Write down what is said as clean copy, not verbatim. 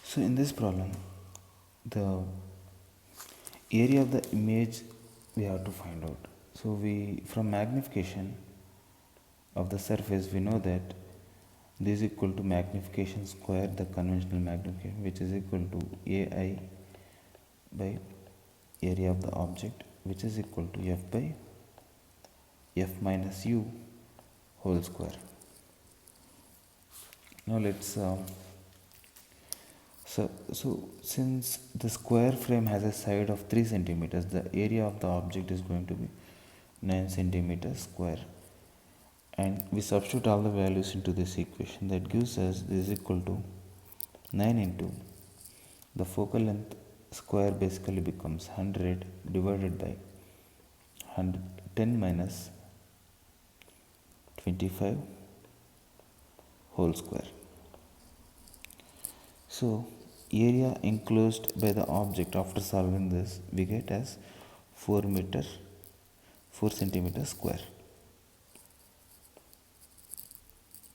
So in this problem, the area of the image we have to find out. So we, from magnification of the surface, we know that this is equal to magnification square, the conventional magnification, which is equal to AI by area of the object, which is equal to F by F minus U whole square. Now let's so since the square frame has a side of 3 centimeters, the area of the object is going to be 9 centimeters square, and we substitute all the values into this equation. That gives us this is equal to 9 into the focal length square basically becomes 100 divided by 10 minus 25 whole square. So area enclosed by the object after solving this we get as 4 centimeter square.